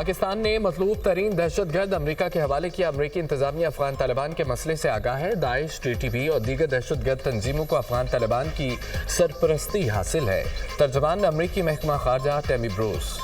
पाकिस्तान ने मतलूब तरीन दहशतगर्द अमरीका के हवाले किया। अमरीकी इंतजामिया अफगान तालिबान के मसले से आगाह है। दाइश, टीटीपी और दीगर दहशतगर्द तंजीमों को अफगान तालिबान की सरपरस्ती हासिल है। तर्जमान अमरीकी महकमा खारजा टेमी ब्रूस।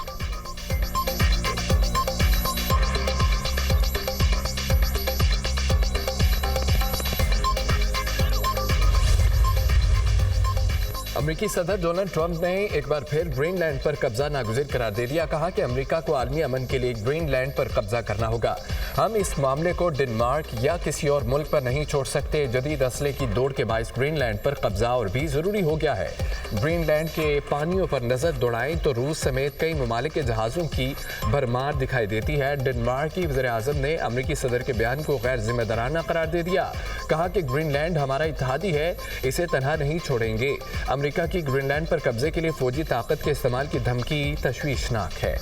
अमरीकी सदर डोनाल्ड ट्रंप ने एक बार फिर ग्रीनलैंड पर कब्जा नागुज़िर करार दे दिया। कहा कि अमरीका को आलमी अमन के लिए ग्रीनलैंड पर कब्जा करना होगा। हम इस मामले को डेनमार्क या किसी और मुल्क पर नहीं छोड़ सकते। जदीद असले की दौड़ के बायस ग्रीनलैंड पर कब्जा और भी ज़रूरी हो गया है। ग्रीनलैंड के पानियों पर नज़र दौड़ाएं तो रूस समेत कई ममालिक के जहाज़ों की भरमार दिखाई देती है। डेनमार्क की वज़ीर-ए-आज़म ने अमरीकी सदर के बयान को गैर जिम्मेदाराना करार दे दिया। कहा कि ग्रीनलैंड हमारा इत्तेहादी है, इसे तनहा नहीं छोड़ेंगे। अमेरिका की ग्रीनलैंड पर कब्जे के लिए फौजी ताकत के इस्तेमाल की धमकी तशवीशनाक है।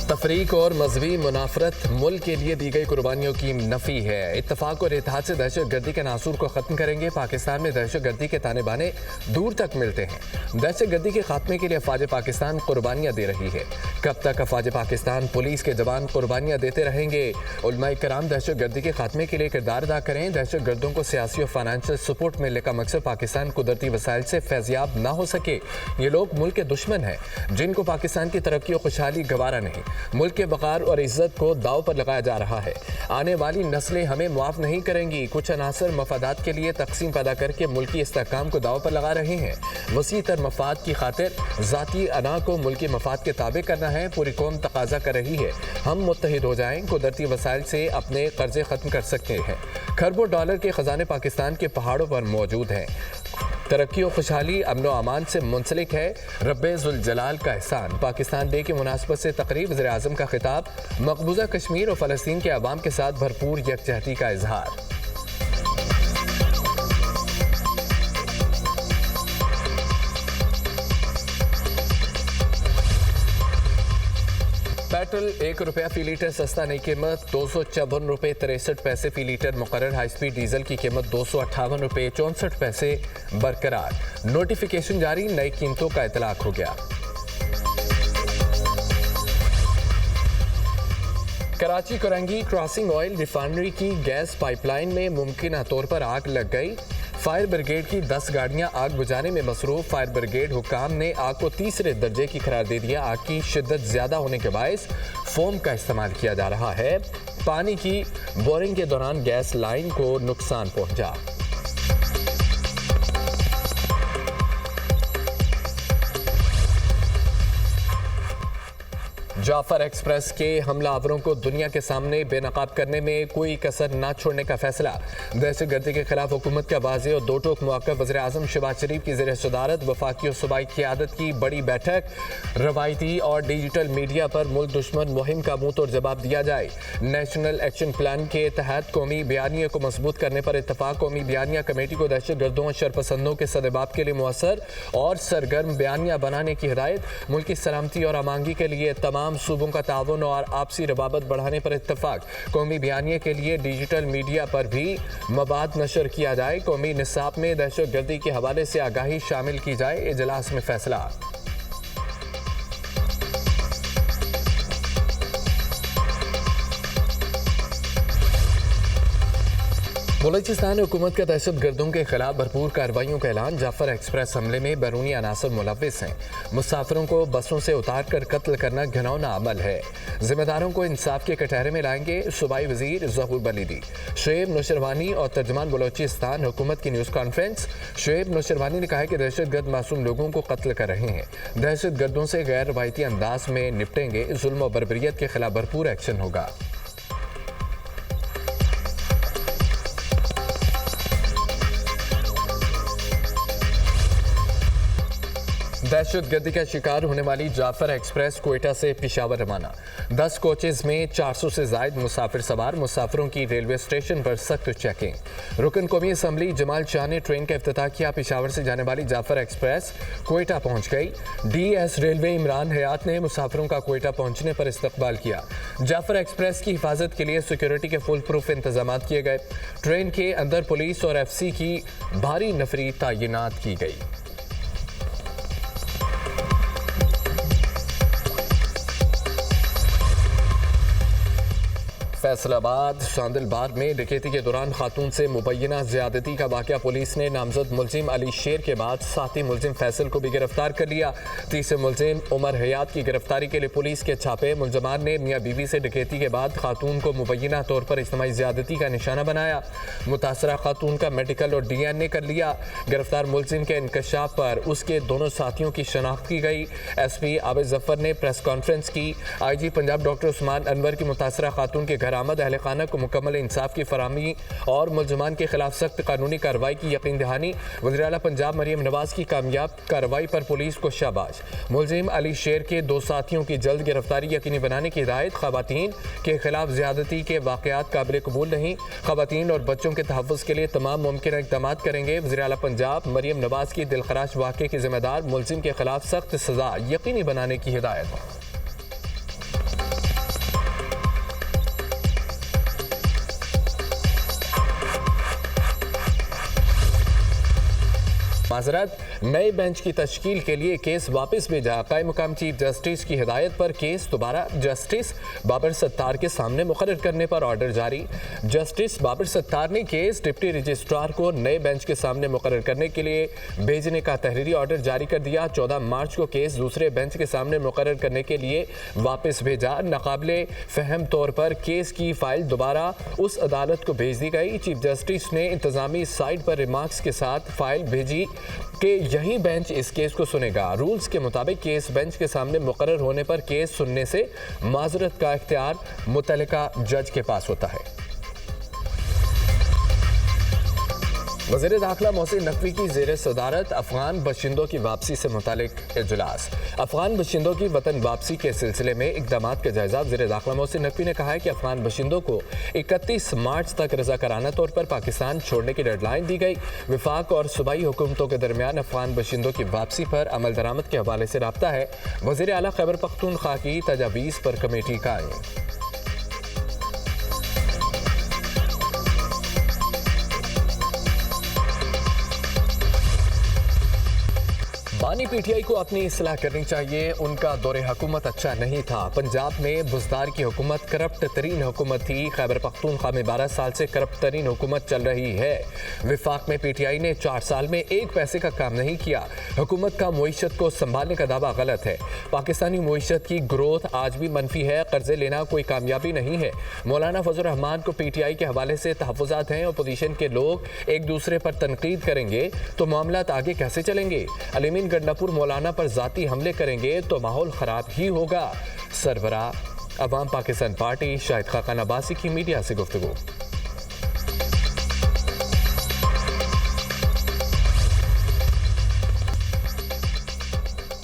तफरीक और मजहबी मुनाफरत मुल्क के लिए दी गई कुर्बानियों की नफी है। इत्तफाक और इत्तेहाद से दहशत गर्दी के नासूर को खत्म करेंगे। पाकिस्तान में दहशत गर्दी के ताने बाने दूर तक मिलते हैं। दहशत गर्दी के खात्मे के लिए अफवाज पाकिस्तान कुर्बानियाँ दे रही है। कब तक अफवाज पाकिस्तान पुलिस के जवान कुर्बानियाँ देते रहेंगे? उलमाए कराम दहशत गर्दी के खात्मे के लिए किरदार अदा करें। दहशत गर्दों को सियासी और फाइनेंशियल सपोर्ट मिलने का मकसद पाकिस्तान कुदरती वसाइल से फैज़याब ना हो सके। ये लोग मुल्क के दुश्मन हैं, जिनको पाकिस्तान की तरक्की और खुशहाली गवारा नहीं। मुल्क के वक़ार और इज्जत को दाव पर लगाया जा रहा है। आने वाली नस्लें हमें मुआफ़ नहीं करेंगी। कुछ अनासर मफादात के लिए तकसीम पैदा करके मुल्की इस्तेहकाम को दाव पर लगा रहे हैं। वसी तर मफाद की खातिर ज़ाती अना को मुल्की मफाद के ताबे करना है। पूरी कौम तकाजा कर रही है, हम मुत्तहिद हो जाएं। कुदरती वसाइल से अपने कर्जे ख़त्म कर सकते हैं। खरबों डॉलर के ख़जाने पाकिस्तान के पहाड़ों पर मौजूद हैं। तरक्की और खुशहाली अमन व अमान से मुंसलिक है। रब्बे जुल जलाल का एहसान। पाकिस्तान डे की मुनासबत से तकरीब, वज़ीर-ए-आज़म का खिताब, मकबूजा कश्मीर और फ़लस्तीन के अवाम के साथ भरपूर यकजहती का इजहार। पेट्रोल ₹1 फी लीटर सस्ता, नई कीमत ₹254.63 फी लीटर मुकर्रर। हाई स्पीड डीजल की कीमत ₹258.64 बरकरार। नोटिफिकेशन जारी, नई कीमतों का इतलाक हो गया। Karachi Korangi crossing oil refinery की गैस पाइपलाइन में मुमकिन तौर पर आग लग गई। फायर ब्रिगेड की 10 गाड़ियां आग बुझाने में मसरूफ। फायर ब्रिगेड हुकाम ने आग को तीसरे दर्जे की करार दे दिया। आग की शिद्दत ज्यादा होने के बायस फोम का इस्तेमाल किया जा रहा है। पानी की बोरिंग के दौरान गैस लाइन को नुकसान पहुंचा। जाफर एक्सप्रेस के हमलावरों को दुनिया के सामने बेनकाब करने में कोई कसर न छोड़ने का फैसला। दहशतगर्दी के खिलाफ हुकूमत का वाज़े और दो टोक मौक़िफ़। वज़ीर-ए-आज़म शहबाज शरीफ की ज़ेर सदारत वफाकी और सूबाई क़ियादत की बड़ी बैठक। रवायती और डिजिटल मीडिया पर मुल्क दुश्मन मुहिम का मुँह तोड़ जवाब दिया जाए। नेशनल एक्शन प्लान के तहत कौमी बयानिया को मजबूत करने पर इत्तफाक। कौमी बयानिया कमेटी को दहशतगर्दों और शरपसंदों के सदेबाब के लिए मुअस्सर और सरगर्म बयानिया बनाने की हिदायत। मुल्क की सलामती और आमांगी के लिए तमाम सूबों का ताउन और आपसी रबाबत बढ़ाने पर इत्तफाक। कौमी बयानिया के लिए डिजिटल मीडिया पर भी मवाद नशर किया जाए। कौमी निसाब में दहशत गर्दी के हवाले से आगाही शामिल की जाए। इजलास में फैसला। बलूचिस्तान हुकूमत का दहशत गर्दों के खिलाफ भरपूर कार्रवाइयों का ऐलान। जाफर एक्सप्रेस हमले में बैरूनी अनासर मुलव्विस हैं। मुसाफिरों को बसों से उतार कर कत्ल करना घिनौना अमल है। जिम्मेदारों को इंसाफ के कटहरे में लाएंगे सूबाई वजीर ज़हूर बलीदी। शुएब नौशरवानी और तर्जमान बलूचिस्तान हुकूमत की न्यूज़ कॉन्फ्रेंस। शुएब नौशरवानी ने कहा है कि दहशतगर्द मासूम लोगों को कत्ल कर रहे हैं। दहशत गर्दों से गैर रवायती अंदाज में निपटेंगे। जुल्म और बर्बरियत के खिलाफ भरपूर एक्शन होगा। दहशतगर्दी का शिकार होने वाली जाफर एक्सप्रेस क्वेटा से पेशावर रवाना। 10 कोचेज में 400 से ज्यादा मुसाफिर सवार। मुसाफिरों की रेलवे स्टेशन पर सख्त चेकिंग। रुकन कौमी असम्बली जमाल शाह ने ट्रेन का इफ्तिताह किया। पेशावर से जाने वाली जाफर एक्सप्रेस क्वेटा पहुंच गई। डीएस रेलवे इमरान हयात ने मुसाफिरों का क्वेटा पहुंचने पर इस्तकबाल किया। जाफर एक्सप्रेस की हिफाजत के लिए सिक्योरिटी के फुल प्रूफ इंतजाम किए गए। ट्रेन के अंदर पुलिस और एफसी की भारी नफरी तैनात की गई। फैसलाबाद शांदिलबाग में डकैती के दौरान खातून से मुबैना ज्यादती का वाकया। पुलिस ने नामजद मुलजिम अली शेर के बाद साथी मुलजिम फैसल को भी गिरफ्तार कर लिया। तीसरे मुलजिम उमर हयात की गिरफ्तारी के लिए पुलिस के छापे। मुलजमान ने मियाँ बीवी से डकैती के बाद खातून को मुबैना तौर पर इज्तिमाई ज्यादती का निशाना बनाया। मुतासरा खातून का मेडिकल और DNA कर लिया। गिरफ्तार मुलजिम के इंकशाफ पर उसके दोनों साथियों की शनाख्त की गई। SP आबिद जफर ने प्रेस कॉन्फ्रेंस की। IG पंजाब डॉक्टर उस्मान अनवर की मुतासरा खातून के घर आमद अहले खाना को मुकम्मल इंसाफ की फराहमी और मुलजमान के खिलाफ सख्त कानूनी कार्रवाई की यकीन दहानी। वज़ीर आला पंजाब मरियम नवाज की कामयाब कार्रवाई पर पुलिस को शाबाश। मुलजिम अली शेर के 2 साथियों की जल्द गिरफ्तारी यकीनी बनाने की हिदायत। खवातीन के खिलाफ ज्यादती के वाकयात काबिल कबूल नहीं। खवातीन और बच्चों के तहफ़्फ़ुज़ के लिए तमाम मुमकिन इक़दामात करेंगे। वज़ीर आला पंजाब मरियम नवाज की दिलखराश वाक़े के जिम्मेदार मुलजिम के खिलाफ सख्त सज़ा यकीनी बनाने की हिदायत। माजरत, नए बेंच की तश्कील के लिए केस वापस भेजा। कायम मुकाम चीफ जस्टिस की हिदायत पर केस दोबारा जस्टिस बाबर सत्तार के सामने मुकर्रर करने पर ऑर्डर जारी। जस्टिस बाबर सत्तार ने केस डिप्टी रजिस्ट्रार को नए बेंच के सामने मुकर्रर करने के लिए भेजने का तहरीरी ऑर्डर जारी कर दिया। 14 मार्च को केस दूसरे बेंच के सामने मुकर्रर करने के लिए वापस भेजा। नाकाबिले फहम तौर पर केस की फाइल दोबारा उस अदालत को भेज दी गई। चीफ जस्टिस ने इंतजामी साइट पर रिमार्क्स के साथ फाइल भेजी कि यही बेंच इस केस को सुनेगा। रूल्स के मुताबिक केस बेंच के सामने मुकर्रर होने पर केस सुनने से माजरत का इख्तियार मुतल्लिका जज के पास होता है। वज़ीर दाखिला मोहसिन नकवी की ज़ेर सदारत अफगान बशिंदों की वापसी से मुतालिक इजलास। अफगान बशिंदों की वतन वापसी के सिलसिले में इक़दामात का जायजा। वज़ीर दाखिला मोहसिन नकवी ने कहा है कि अफगान बशिंदों को 31 मार्च तक रज़ाकाराना तौर पर पाकिस्तान छोड़ने की डेडलाइन दी गई। विफाक और सूबाई हुकूमतों के दरमियान अफगान बशिंदों की वापसी पर अमल दरामद के हवाले से रब्ता है। वज़ीर आला खैबर पख्तूनख्वा की तजावीज़ पर कमेटी कायम। बानी PTI को अपनी इस्लाह करनी चाहिए। उनका दौरे हुकूमत अच्छा नहीं था। पंजाब में बुज़दार की हुकूमत करप्ट तरीन हुकूमत थी। खैबर पख्तूनख्वा में 12 साल से करप्ट तरीन हुकूमत चल रही है। विफाक में PTI ने 4 साल में 1 पैसे का काम नहीं किया। हुकूमत का मुईशत को संभालने का दावा गलत है। पाकिस्तानी मुईशत की ग्रोथ आज भी मनफी है। कर्जे लेना कोई कामयाबी नहीं है। मौलाना फजल रहमान को PTI के हवाले से तहफ़्फ़ुज़ात हैं। अपोजिशन के लोग एक दूसरे पर तनकीद करेंगे तो मामलात आगे कैसे चलेंगे। अलीमीन गंडापुर मौलाना पर जाती हमले करेंगे तो माहौल खराब ही होगा। सरबरा अवाम पाकिस्तान पार्टी शाहिद खाकान अब्बासी की मीडिया से गुफ्तगू।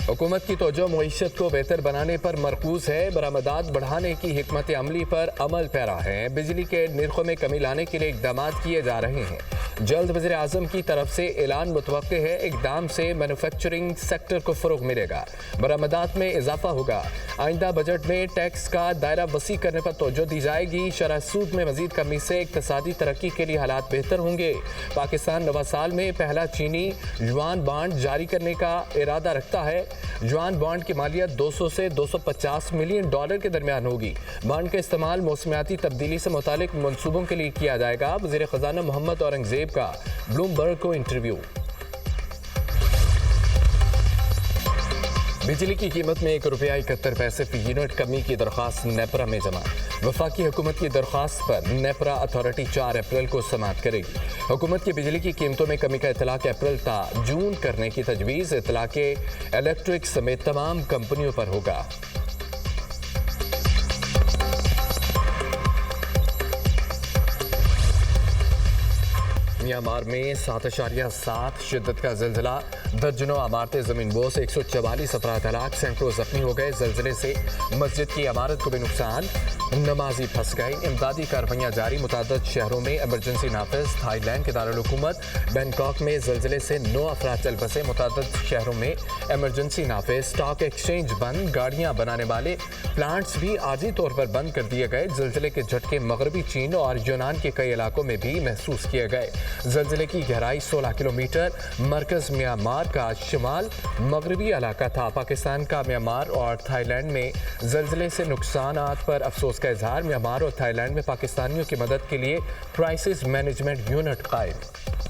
हुकूमत की तवज्जो मईशत को बेहतर बनाने पर मरकूज है। बरामदात बढ़ाने की हिकमत अमली पर अमल पैरा है। बिजली के निर्खों में कमी लाने के लिए इकदाम किए जा रहे हैं। जल्द वज़ीर आज़म की तरफ से ऐलान मुतवक्के है। इकदाम से मैन्युफैक्चरिंग सेक्टर को फ़रोग़ मिलेगा। बरामदात में इजाफा होगा। आइंदा बजट में टैक्स का दायरा वसी करने पर तवज्जो दी जाएगी। शरह सूद में मज़ीद कमी से इक़्तिसादी तरक्की के लिए हालात बेहतर होंगे। पाकिस्तान नवा साल में पहला चीनी युआन बॉन्ड जारी करने का इरादा रखता है। युआन बॉन्ड की मालियत 200 से 250 मिलियन डॉलर के दरमियान होगी। बॉन्ड का इस्तेमाल मौसमियाती तब्दीली से मुतालिक मनसूबों के लिए किया जाएगा। वज़ीर ख़ज़ाना मोहम्मद औरंगज़ेब का ब्लूमबर्ग को इंटरव्यू। बिजली की कीमत में ₹1.71 फी यूनिट कमी की दरख्वास्त नेपरा में जमा। वफाकी हुकूमत की दरख्वास्त पर नेपरा अथॉरिटी 4 अप्रैल को समाअत करेगी। हुकूमत की बिजली की कीमतों में कमी का इतलाक अप्रैल ता जून करने की तजवीज़ इतलाक इलेक्ट्रिक समेत तमाम कंपनियों पर होगा। म्यांमार में 7.7 शिद्दत का ज़िलज़िला। दर्जनों इमारतें ज़मीन बोस, 144 अफराद हलाक, सैकड़ों जख्मी हो गए। जल्जले से मस्जिद की इमारत को भी नुकसान, नमाजी फंस गए। इमदादी कार्रवाइयाँ जारी, मुतादिद शहरों में इमरजेंसी नाफिज। थाईलैंड के दारुल-हुकूमत बैंकॉक में जल्जले से 9 अफराद चल बसे, मुतादिद शहरों में इमरजेंसी नाफिज। स्टॉक एक्सचेंज बंद, गाड़ियाँ बनाने वाले प्लांट्स भी आर्जी तौर पर बंद कर दिए गए। जल्जले के झटके मगरबी चीन और यूनान के कई इलाकों में भी महसूस किए गए। जल्जले की गहराई 16 किलोमीटर, मरकज म्यांमार का शिमाल मगरबी इलाका था। पाकिस्तान का म्यांमार और थाईलैंड में जल्जले से नुकसानात पर अफसोस का इजहार। म्यांमार और थाईलैंड में पाकिस्तानियों की मदद के लिए क्राइसिस मैनेजमेंट यूनिट कायम।